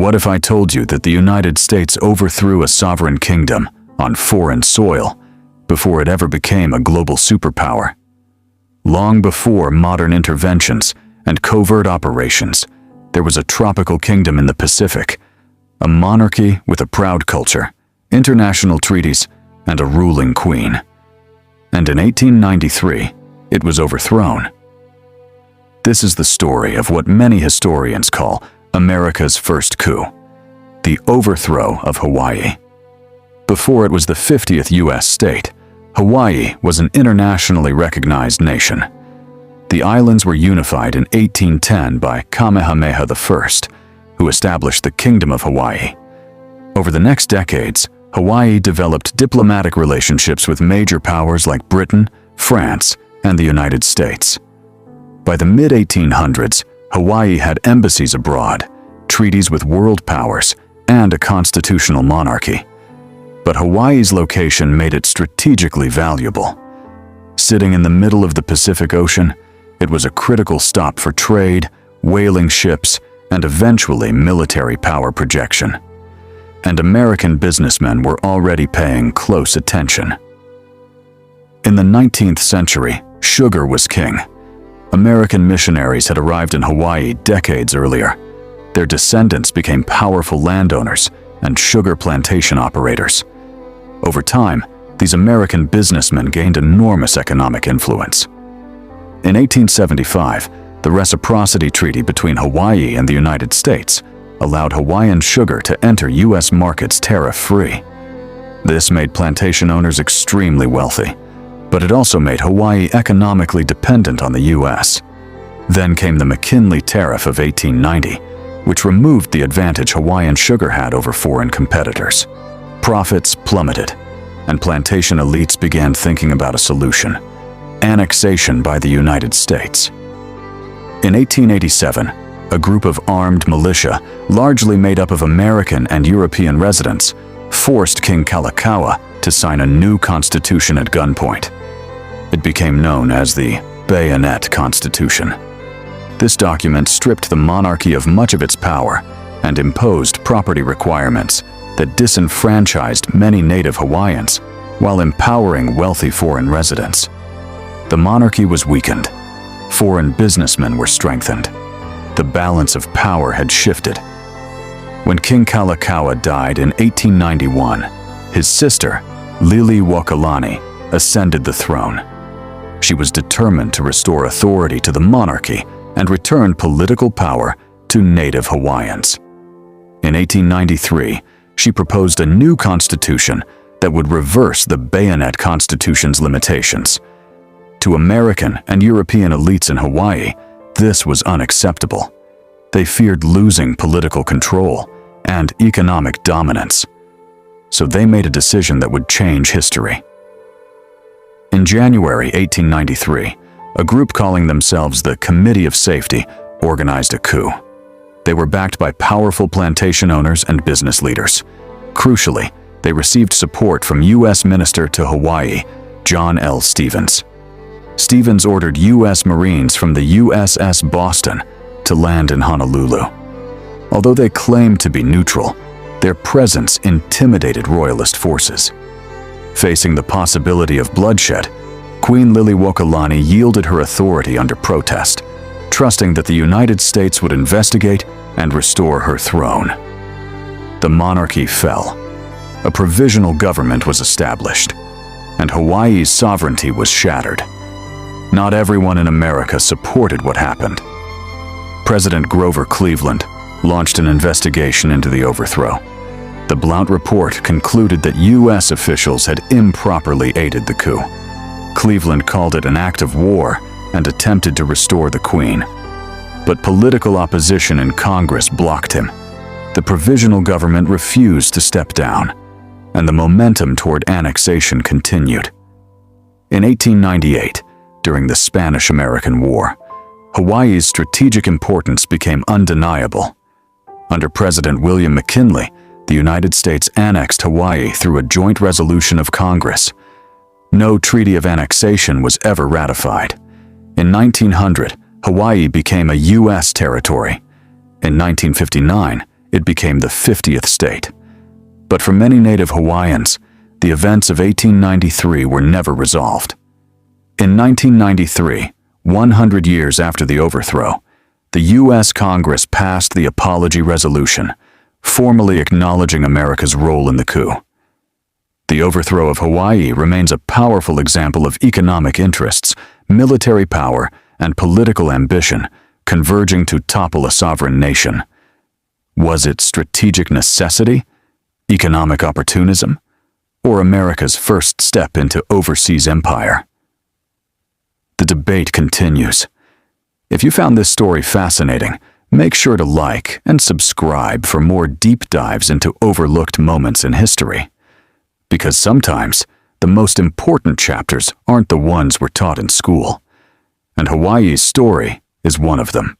What if I told you that the United States overthrew a sovereign kingdom on foreign soil before it ever became a global superpower? Long before modern interventions and covert operations, there was a tropical kingdom in the Pacific, a monarchy with a proud culture, international treaties, and a ruling queen. And in 1893, it was overthrown. This is the story of what many historians call America's first coup, the overthrow of Hawaii. Before it was the 50th U.S. state, Hawaii was an internationally recognized nation. The islands were unified in 1810 by Kamehameha I, who established the Kingdom of Hawaii. Over the next decades, Hawaii developed diplomatic relationships with major powers like Britain, France, and the United States. By the mid-1800s, Hawaii had embassies abroad, treaties with world powers, and a constitutional monarchy. But Hawaii's location made it strategically valuable. Sitting in the middle of the Pacific Ocean, it was a critical stop for trade, whaling ships, and eventually military power projection. And American businessmen were already paying close attention. In the 19th century, sugar was king. American missionaries had arrived in Hawaii decades earlier. Their descendants became powerful landowners and sugar plantation operators. Over time, these American businessmen gained enormous economic influence. In 1875, the Reciprocity Treaty between Hawaii and the United States allowed Hawaiian sugar to enter U.S. markets tariff-free. This made plantation owners extremely wealthy, but it also made Hawaii economically dependent on the U.S. Then came the McKinley Tariff of 1890, which removed the advantage Hawaiian sugar had over foreign competitors. Profits plummeted, and plantation elites began thinking about a solution: annexation by the United States. In 1887, a group of armed militia, largely made up of American and European residents, forced King Kalakaua to sign a new constitution at gunpoint. It became known as the Bayonet Constitution. This document stripped the monarchy of much of its power and imposed property requirements that disenfranchised many native Hawaiians while empowering wealthy foreign residents. The monarchy was weakened. Foreign businessmen were strengthened. The balance of power had shifted. When King Kalakaua died in 1891, his sister, Liliʻuokalani, ascended the throne. She was determined to restore authority to the monarchy and return political power to native Hawaiians. In 1893, she proposed a new constitution that would reverse the Bayonet Constitution's limitations. To American and European elites in Hawaii, this was unacceptable. They feared losing political control and economic dominance. So they made a decision that would change history. In January 1893, a group calling themselves the Committee of Safety organized a coup. They were backed by powerful plantation owners and business leaders. Crucially, they received support from U.S. Minister to Hawaii, John L. Stevens. Stevens ordered U.S. Marines from the USS Boston to land in Honolulu. Although they claimed to be neutral, their presence intimidated Royalist forces. Facing the possibility of bloodshed, Queen Liliʻuokalani yielded her authority under protest, trusting that the United States would investigate and restore her throne. The monarchy fell. A provisional government was established, and Hawaii's sovereignty was shattered. Not everyone in America supported what happened. President Grover Cleveland launched an investigation into the overthrow. The Blount report concluded that U.S. officials had improperly aided the coup. Cleveland called it an act of war and attempted to restore the Queen. But political opposition in Congress blocked him. The provisional government refused to step down, and the momentum toward annexation continued. In 1898, during the Spanish-American War, Hawaii's strategic importance became undeniable. Under President William McKinley, the United States annexed Hawaii through a joint resolution of Congress. No treaty of annexation was ever ratified. In 1900, Hawaii became a U.S. territory. In 1959, it became the 50th state. But for many native Hawaiians, the events of 1893 were never resolved. In 1993, 100 years after the overthrow, the U.S. Congress passed the Apology Resolution, formally acknowledging America's role in the coup. The overthrow of Hawaii remains a powerful example of economic interests, military power, and political ambition converging to topple a sovereign nation. Was it strategic necessity, economic opportunism, or America's first step into overseas empire? The debate continues. If you found this story fascinating, make sure to like and subscribe for more deep dives into overlooked moments in history. Because sometimes, the most important chapters aren't the ones we're taught in school. And Hawaii's story is one of them.